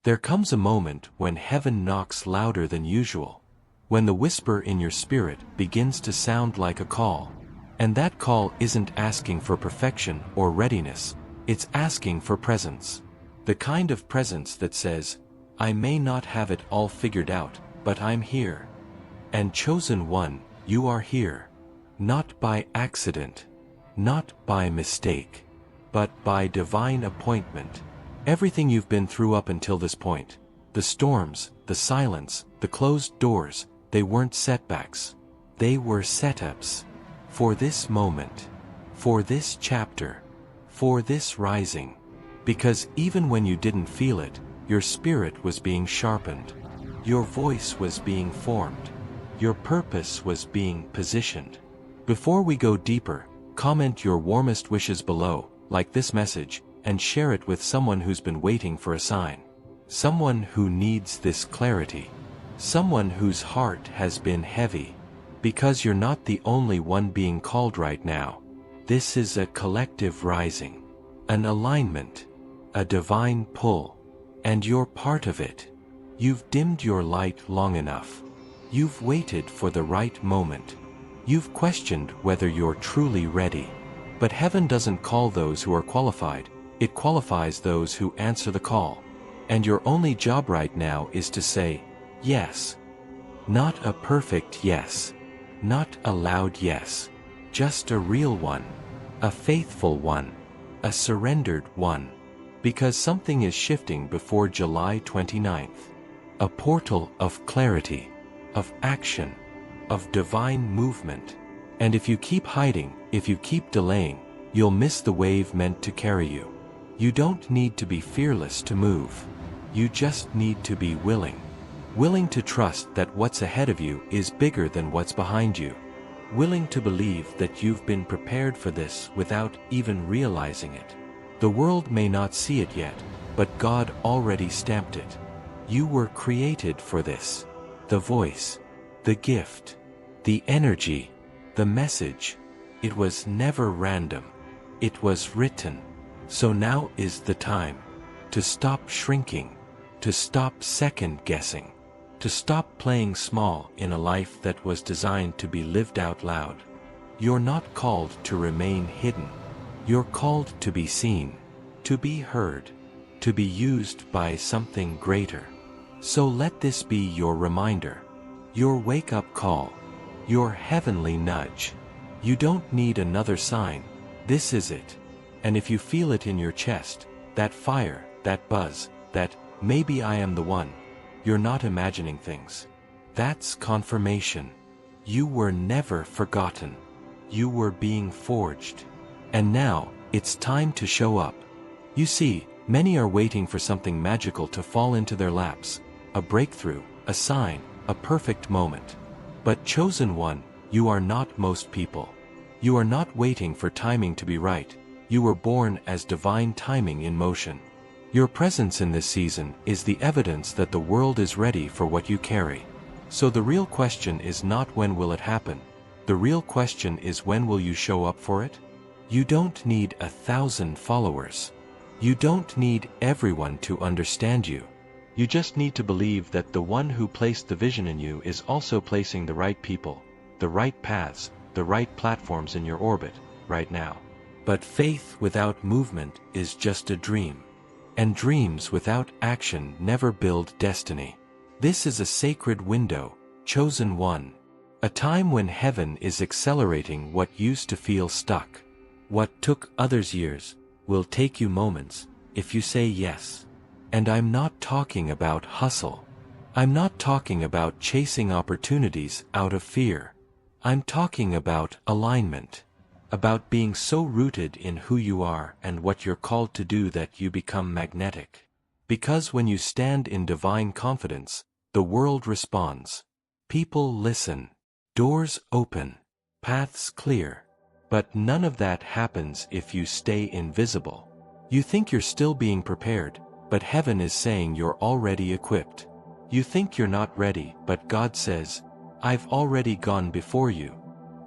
There comes a moment when heaven knocks louder than usual, when the whisper in your spirit begins to sound like a call. And that call isn't asking for perfection or readiness, it's asking for presence. The kind of presence that says, I may not have it all figured out, but I'm here. And chosen one, you are here. Not by accident, not by mistake, but by divine appointment. Everything you've been through up until this point, the storms, the silence, the closed doors, they weren't setbacks. They were setups. For this moment, for this chapter, for this rising. Because even when you didn't feel it, your spirit was being sharpened. Your voice was being formed. Your purpose was being positioned. Before we go deeper, comment your warmest wishes below, like this message, and share it with someone who's been waiting for a sign. Someone who needs this clarity. Someone whose heart has been heavy. Because you're not the only one being called right now. This is a collective rising. An alignment. A divine pull. And you're part of it. You've dimmed your light long enough. You've waited for the right moment. You've questioned whether you're truly ready. But heaven doesn't call those who are qualified. It qualifies those who answer the call. And your only job right now is to say, yes. Not a perfect yes. Not a loud yes. Just a real one. A faithful one. A surrendered one. Because something is shifting before July 29th. A portal of clarity. Of action. Of divine movement. And if you keep hiding, if you keep delaying, you'll miss the wave meant to carry you. You don't need to be fearless to move. You just need to be willing. Willing to trust that what's ahead of you is bigger than what's behind you. Willing to believe that you've been prepared for this without even realizing it. The world may not see it yet, but God already stamped it. You were created for this. The voice, the gift, the energy, the message. It was never random. It was written. So now is the time to stop shrinking, to stop second-guessing, to stop playing small in a life that was designed to be lived out loud. You're not called to remain hidden. You're called to be seen, to be heard, to be used by something greater. So let this be your reminder, your wake-up call, your heavenly nudge. You don't need another sign. This is it. And if you feel it in your chest, that fire, that buzz, that maybe I am the one, you're not imagining things. That's confirmation. You were never forgotten. You were being forged. And now, it's time to show up. You see, many are waiting for something magical to fall into their laps. A breakthrough, a sign, a perfect moment. But chosen one, you are not most people. You are not waiting for timing to be right. You were born as divine timing in motion. Your presence in this season is the evidence that the world is ready for what you carry. So the real question is not when will it happen. The real question is when will you show up for it? You don't need 1,000 followers. You don't need everyone to understand you. You just need to believe that the one who placed the vision in you is also placing the right people, the right paths, the right platforms in your orbit, right now. But faith without movement is just a dream. And dreams without action never build destiny. This is a sacred window, chosen one. A time when heaven is accelerating what used to feel stuck. What took others years, will take you moments, if you say yes. And I'm not talking about hustle. I'm not talking about chasing opportunities out of fear. I'm talking about alignment. About being so rooted in who you are and what you're called to do that you become magnetic. Because when you stand in divine confidence, the world responds. People listen. Doors open. Paths clear. But none of that happens if you stay invisible. You think you're still being prepared, but heaven is saying you're already equipped. You think you're not ready, but God says, I've already gone before you.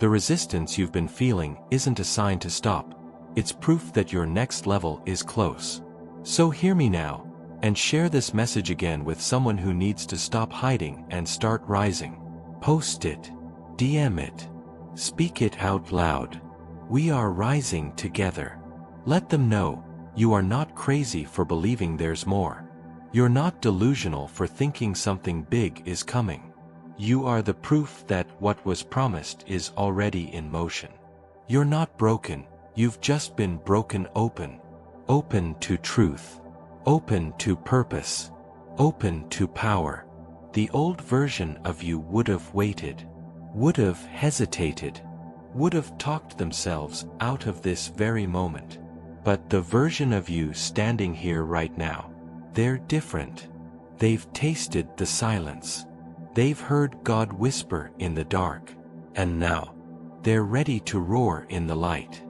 The resistance you've been feeling isn't a sign to stop. It's proof that your next level is close. So hear me now. And share this message again with someone who needs to stop hiding and start rising. Post it. DM it. Speak it out loud. We are rising together. Let them know you are not crazy for believing there's more. You're not delusional for thinking something big is coming. You are the proof that what was promised is already in motion. You're not broken, you've just been broken open. Open to truth. Open to purpose. Open to power. The old version of you would have waited, would have hesitated, would have talked themselves out of this very moment. But the version of you standing here right now, they're different. They've tasted the silence. They've heard God whisper in the dark. And now, they're ready to roar in the light.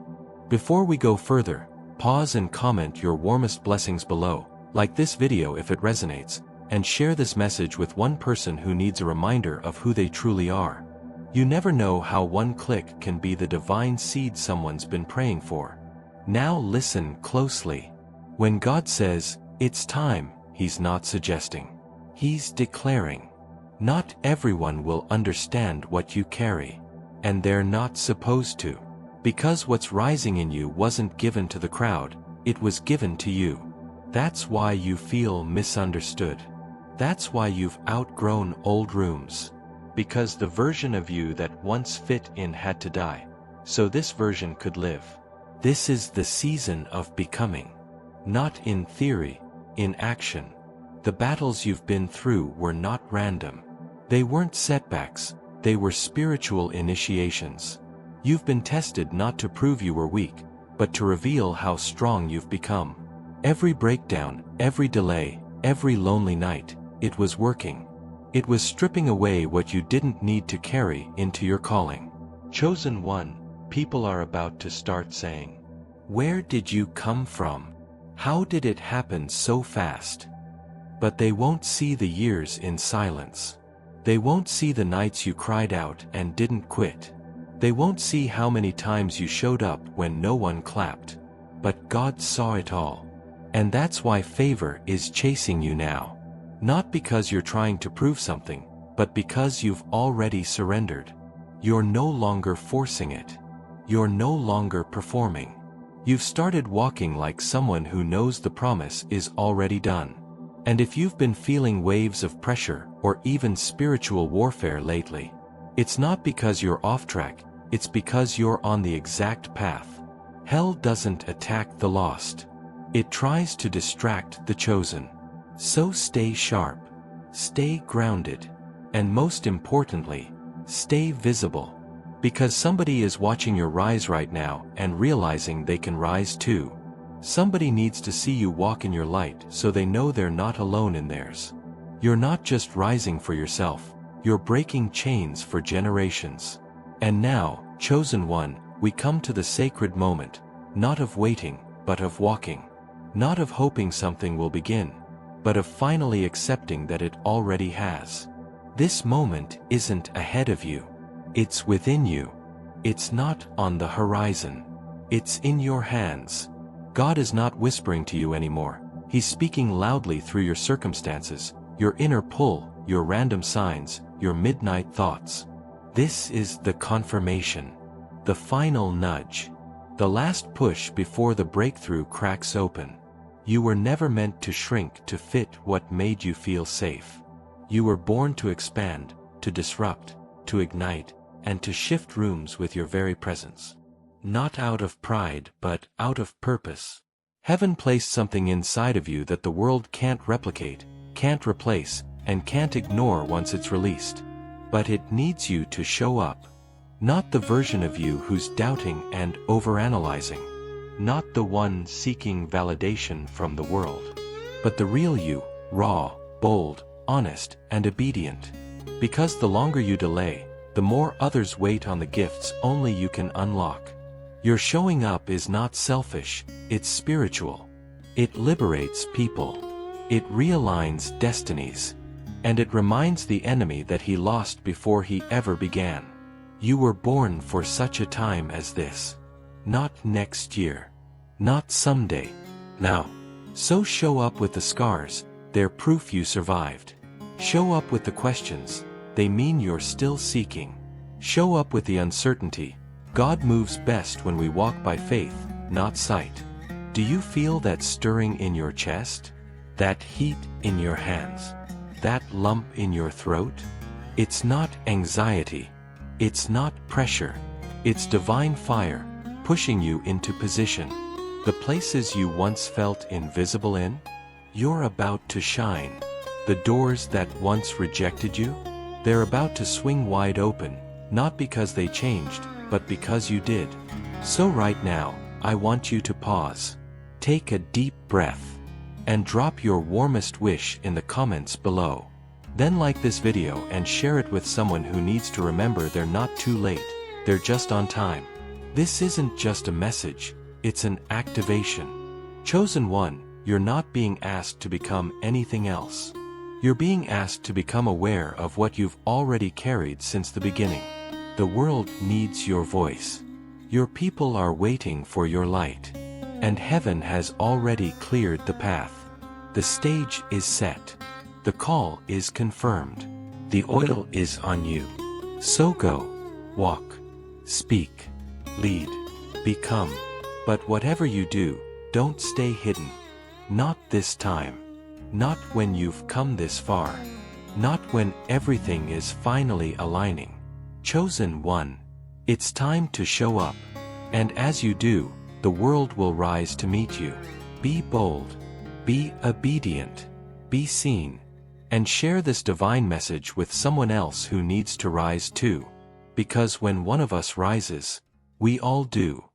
Before we go further, pause and comment your warmest blessings below, like this video if it resonates, and share this message with one person who needs a reminder of who they truly are. You never know how one click can be the divine seed someone's been praying for. Now listen closely. When God says, "It's time," He's not suggesting. He's declaring. Not everyone will understand what you carry. And they're not supposed to. Because what's rising in you wasn't given to the crowd, it was given to you. That's why you feel misunderstood. That's why you've outgrown old rooms. Because the version of you that once fit in had to die, so this version could live. This is the season of becoming. Not in theory, in action. The battles you've been through were not random. They weren't setbacks, they were spiritual initiations. You've been tested not to prove you were weak, but to reveal how strong you've become. Every breakdown, every delay, every lonely night, it was working. It was stripping away what you didn't need to carry into your calling. Chosen one, people are about to start saying, "Where did you come from? How did it happen so fast?" But they won't see the years in silence. They won't see the nights you cried out and didn't quit. They won't see how many times you showed up when no one clapped. But God saw it all. And that's why favor is chasing you now. Not because you're trying to prove something, but because you've already surrendered. You're no longer forcing it. You're no longer performing. You've started walking like someone who knows the promise is already done. And if you've been feeling waves of pressure or even spiritual warfare lately, it's not because you're off track, it's because you're on the exact path. Hell doesn't attack the lost. It tries to distract the chosen. So stay sharp, stay grounded, and most importantly, stay visible. Because somebody is watching your rise right now and realizing they can rise too. Somebody needs to see you walk in your light so they know they're not alone in theirs. You're not just rising for yourself, you're breaking chains for generations. And now, chosen one, we come to the sacred moment, not of waiting, but of walking. Not of hoping something will begin, but of finally accepting that it already has. This moment isn't ahead of you. It's within you. It's not on the horizon. It's in your hands. God is not whispering to you anymore. He's speaking loudly through your circumstances, your inner pull, your random signs, your midnight thoughts. This is the confirmation. The final nudge. The last push before the breakthrough cracks open. You were never meant to shrink to fit what made you feel safe. You were born to expand, to disrupt, to ignite, and to shift rooms with your very presence. Not out of pride, but out of purpose. Heaven placed something inside of you that the world can't replicate, can't replace, and can't ignore once it's released. But it needs you to show up. Not the version of you who's doubting and overanalyzing. Not the one seeking validation from the world. But the real you, raw, bold, honest, and obedient. Because the longer you delay, the more others wait on the gifts only you can unlock. Your showing up is not selfish, it's spiritual. It liberates people. It realigns destinies. And it reminds the enemy that he lost before he ever began. You were born for such a time as this. Not next year. Not someday. Now. So show up with the scars, they're proof you survived. Show up with the questions, they mean you're still seeking. Show up with the uncertainty. God moves best when we walk by faith, not sight. Do you feel that stirring in your chest? That heat in your hands? That lump in your throat? It's not anxiety. It's not pressure. It's divine fire, pushing you into position. The places you once felt invisible in? You're about to shine. The doors that once rejected you? They're about to swing wide open, not because they changed, but because you did. So right now, I want you to pause. Take a deep breath. And drop your warmest wish in the comments below. Then like this video and share it with someone who needs to remember they're not too late, they're just on time. This isn't just a message, it's an activation. Chosen one, you're not being asked to become anything else. You're being asked to become aware of what you've already carried since the beginning. The world needs your voice. Your people are waiting for your light. And heaven has already cleared the path. The stage is set. The call is confirmed. The oil is on you. So go, walk, speak, lead, become. But whatever you do, don't stay hidden. Not this time. Not when you've come this far. Not when everything is finally aligning. Chosen one, it's time to show up. And as you do, the world will rise to meet you. Be bold. Be obedient. Be seen. And share this divine message with someone else who needs to rise too. Because when one of us rises, we all do.